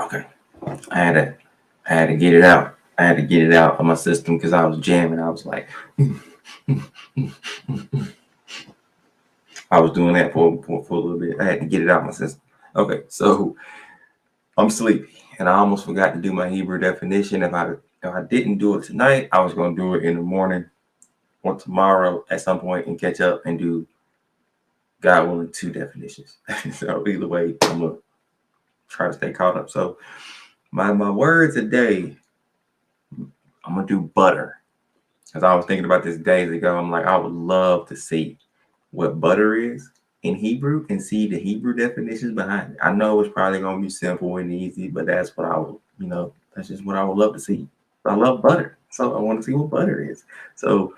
Okay, I had to, I had to get it out. I had to get it out of my system because I was jamming. I was like, I was doing that for a little bit. I had to get it out of my system. Okay, so I'm sleepy, and I almost forgot to do my Hebrew definition. If I didn't do it tonight, I was going to do it in the morning or tomorrow at some point and catch up and do God willing 2 definitions. So either way, I'm gonna try to stay caught up. So my words a day, I'm gonna do butter. Because I was thinking about this days ago. I'm like, I would love to see what butter is in Hebrew and see the Hebrew definitions behind it. I know it's probably gonna be simple and easy, but that's what I would, that's just what I would love to see. I love butter, so I want to see what butter is. So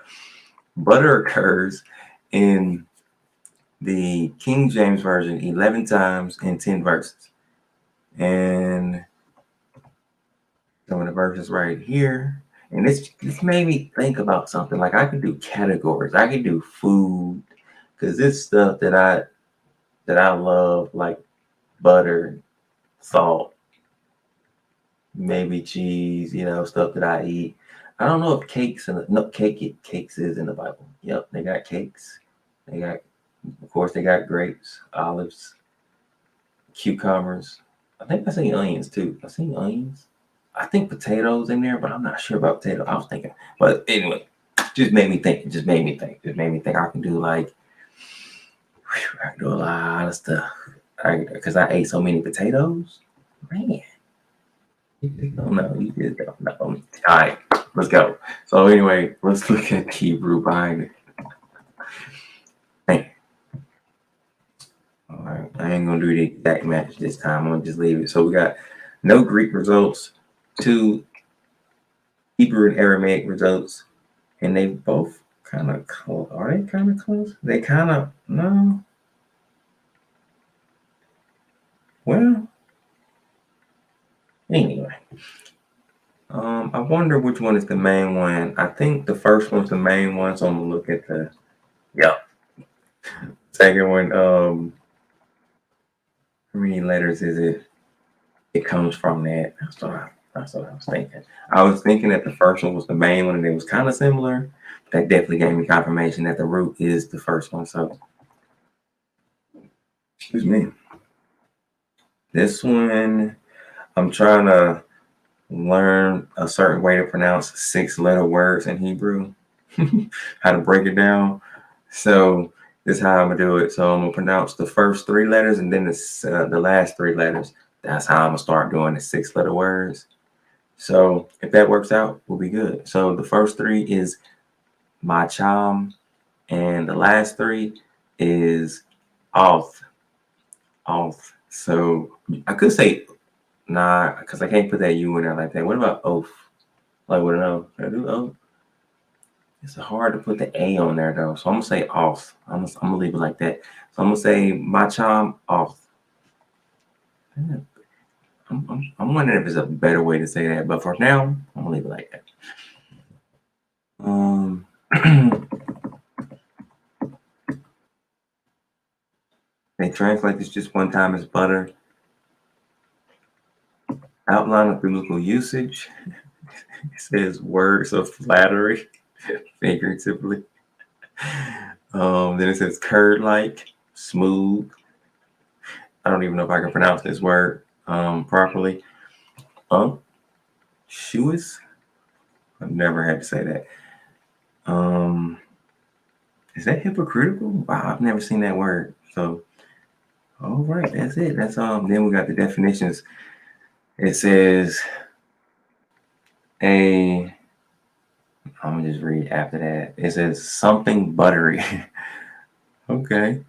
butter occurs in the King James Version 11 times in 10 verses. And some of the verses right here. And this made me think about something. Like I could do categories. I could do food, because it's stuff that I love, like butter, salt, maybe cheese, stuff that I eat. I don't know if cakes cakes is in the Bible. Yep, they got cakes. Of course, they got grapes, olives, cucumbers. I think I seen onions too. I seen onions. I think potatoes in there, but I'm not sure about potatoes. I was thinking, but anyway, just made me think. Just made me think I can do I can do a lot of stuff. Because I ate so many potatoes, man. You just don't know. You just don't know. All right, let's go. So anyway, let's look at the Hebrew behind it. Man. All right, I ain't gonna do the exact match this time. I'm gonna just leave it. So we got no Greek results, 2 Hebrew and Aramaic results, and they both kind of close. Are they kind of close? They kind of, no. Well, anyway. I wonder which one is the main one. I think the first one's the main one, so I'm gonna look at the, yep. Second one, how many letters is it? It comes from that. That's what I was thinking. I was thinking that the first one was the main one and it was kind of similar. That definitely gave me confirmation that the root is the first one. So, excuse me. This one, I'm trying to learn a certain way to pronounce 6-letter words in Hebrew, how to break it down. So this is how I'm gonna do it. So I'm gonna pronounce the first 3 letters and then the last 3 letters. That's how I'm gonna start doing the 6-letter words. So if that works out, we'll be good. So the first 3 is Macham, and the last 3 is Alth. Alth. So I could say nah, because I can't put that U in there like that. What about oath? Like what an oath? Can I do oath? It's hard to put the A on there though. So I'm gonna say off. I'm gonna leave it like that. So I'm gonna say Macham off. I'm wondering if there's a better way to say that, but for now, I'm gonna leave it like that. They translate this just one time as butter. Outline of biblical usage. It says words of flattery, figuratively. Then it says curd-like, smooth. I don't even know if I can pronounce this word properly. Unctuous. I've never had to say that. Is that hypocritical? Wow, I've never seen that word. So, all right, that's it. That's Then we got the definitions. It says I'm gonna just read after that. It says something buttery. Okay.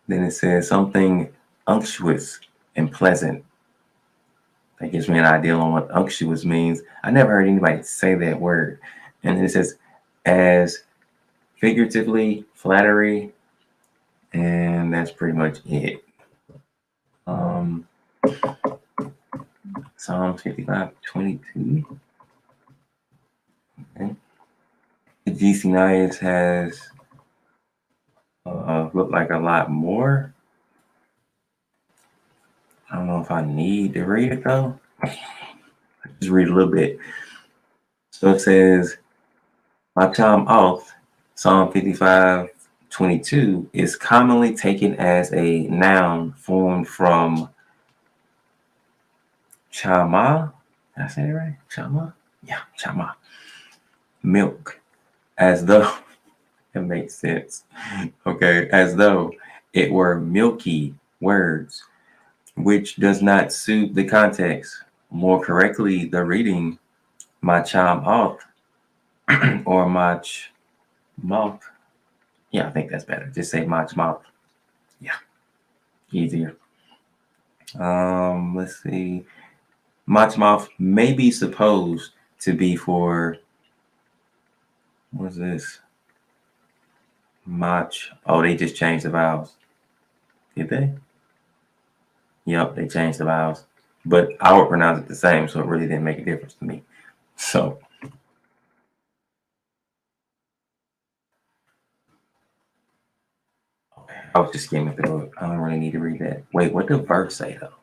Then it says something unctuous and pleasant. That gives me an idea on what unctuous means. I never heard anybody say that word. And then it says as figuratively, flattery, and that's pretty much it. Psalm 55:22. Okay. GC Nias has looked like a lot more. I don't know if I need to read it though. Just read a little bit. So it says, Macham Alth, Psalm 55:22, is commonly taken as a noun formed from chama. Did I say it right? Chama? Yeah, chama. Milk. As though it makes sense. Okay, as though it were milky words, which does not suit the context. More correctly, the reading Macham Alth or Mach Mouth. Yeah, I think that's better. Just say Mach Mouth. Yeah, easier. Let's see. Mach Mouth may be supposed to be for, what's this? Mach. Oh, they just changed the vowels. Did they? Yep, they changed the vowels. But I would pronounce it the same, so it really didn't make a difference to me. So I was just skimming through it. I don't really need to read that. Wait, what did the verse say though?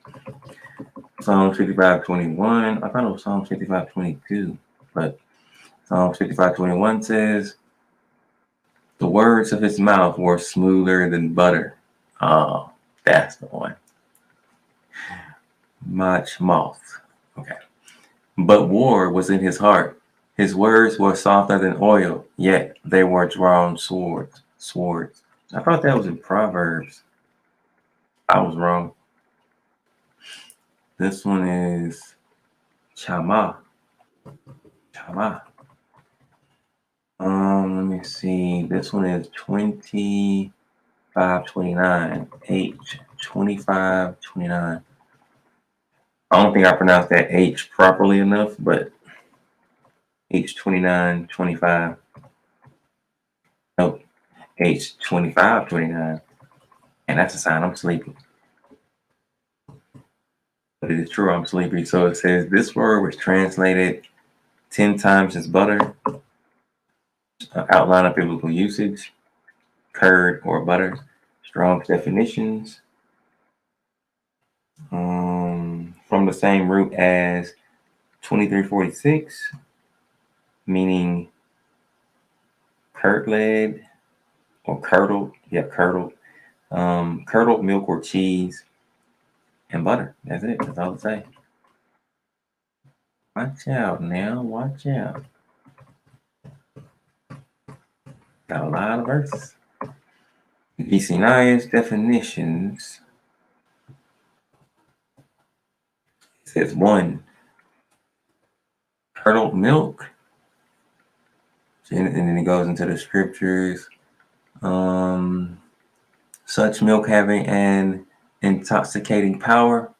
Psalm 55:21. I thought it was Psalm 55:22, but Psalm 55:21 says, "The words of his mouth were smoother than butter." Oh, that's the one. Much mouth. Okay. But war was in his heart. His words were softer than oil, yet they were drawn swords. Swords. I thought that was in Proverbs. I was wrong. This one is Chama. Chama. Let me see. This one is 25:29. H 25:29. I don't think I pronounced that H properly enough, but H 29:25. No, H 25:29. And that's a sign I'm sleepy. But it is true, I'm sleepy. So it says this word was translated 10 times as butter. Outline of biblical usage, curd or butter, Strong's definitions. From the same root as 2346, meaning curdled or curdled. Yeah, curdled. Curdled milk or cheese and butter. That's it. That's all it say. Watch out now. Watch out. Got a lot of verses. GC Nias definitions. It says 1. Curdled milk. And then it goes into the scriptures. Such milk having an intoxicating power.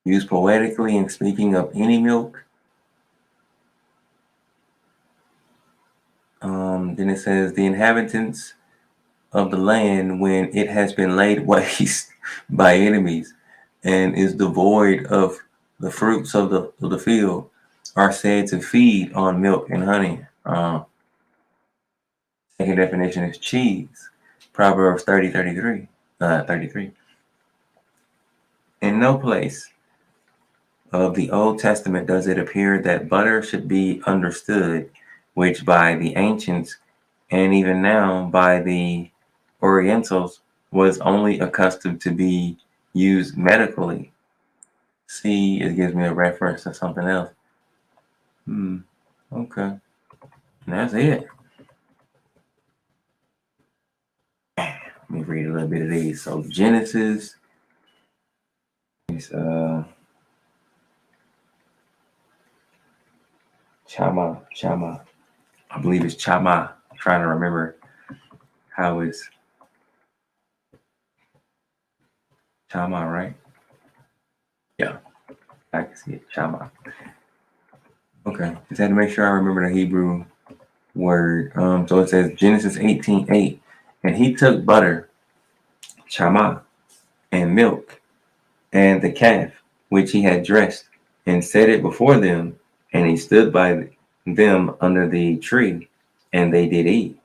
Used poetically in speaking of any milk. Then it says the inhabitants of the land when it has been laid waste by enemies and is devoid of the fruits of the field are said to feed on milk and honey. Second definition is cheese. Proverbs 33. In no place of the Old Testament does it appear that butter should be understood, which by the ancients and even now by the Orientals was only accustomed to be used medically. See, it gives me a reference to something else. Okay. And that's it. Let me read a little bit of these. So Genesis is Chama. I believe it's Chama. I'm trying to remember how it's Chama, right? Yeah, I can see it. Chama. Okay, just had to make sure I remember the Hebrew word. So it says Genesis 18:8, and he took butter, chama, and milk, and the calf which he had dressed, and set it before them, and he stood by them under the tree, and they did eat.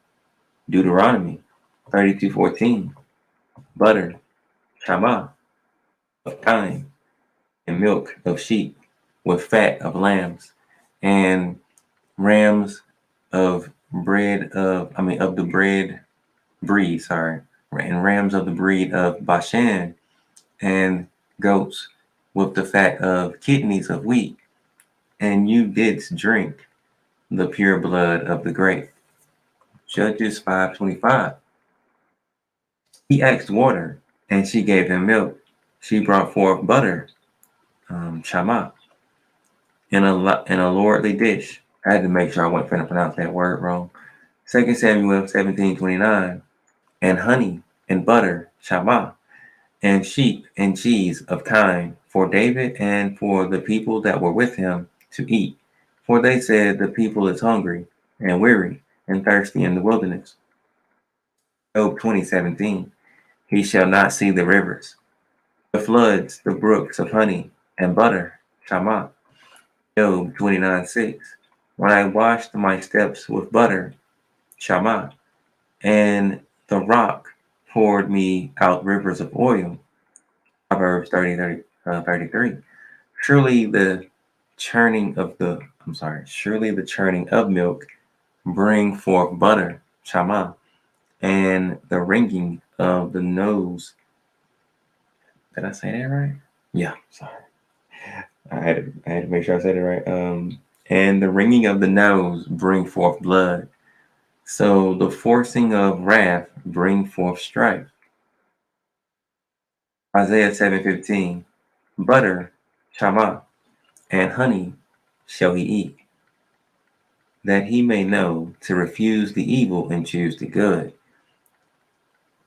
Deuteronomy 32:14. Butter, shama, of kine, and milk of sheep, with fat of lambs, and rams of of the breed, and rams of the breed of Bashan, and goats with the fat of kidneys of wheat, and you didst drink the pure blood of the grape. Judges 5:25. He asked water, and she gave him milk. She brought forth butter, chama, in a lordly dish. I had to make sure I wasn't finna pronounce that word wrong. 2 Samuel 17:29. And honey and butter, chama, and sheep and cheese of kine for David and for the people that were with him to eat. For they said, the people is hungry and weary and thirsty in the wilderness. Job 20:17. He shall not see the rivers, the floods, the brooks of honey and butter, Shama. Job 29:6. When I washed my steps with butter, Shama, and the rock poured me out rivers of oil. Proverbs 33. Surely the churning of milk bring forth butter, Shama, and the ringing of the nose. Did I say that right? Yeah, sorry. I had to make sure I said it right. And the ringing of the nose bring forth blood. So the forcing of wrath bring forth strife. Isaiah 7:15. Butter, Shama, and honey shall he eat, that he may know to refuse the evil and choose the good.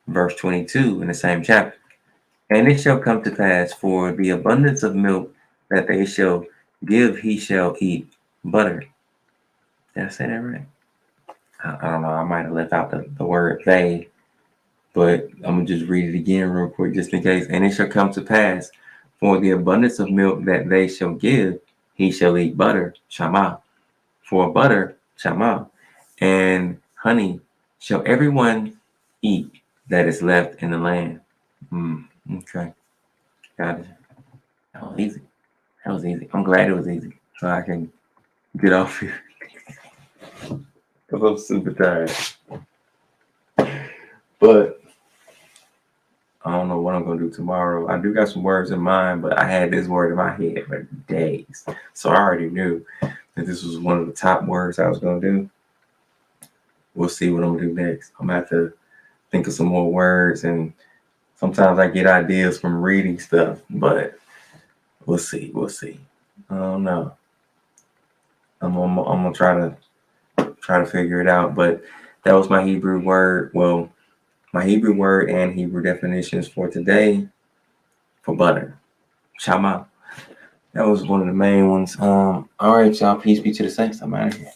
Verse 22 in the same chapter. And it shall come to pass for the abundance of milk that they shall give, he shall eat butter. Did I say that right? I don't know. I might have left out the word they, but I'm going to just read it again real quick just in case. And it shall come to pass for the abundance of milk that they shall give, he shall eat butter, Shama. For butter, Shama, and honey shall everyone eat that is left in the land. Okay. Got it. That was easy. I'm glad it was easy. So I can get off here. Because I'm super tired. But I don't know what I'm going to do tomorrow. I do got some words in mind, but I had this word in my head for days. So I already knew that this was one of the top words I was going to do. We'll see what I'm going to do next. I'm going to have to think of some more words, and sometimes I get ideas from reading stuff, but we'll see. I don't know. I'm gonna try to figure it out. But that was my Hebrew word. Well, my Hebrew word and Hebrew definitions for today for butter, Shama. That was one of the main ones. All right, y'all. Peace be to the saints. I'm out of here.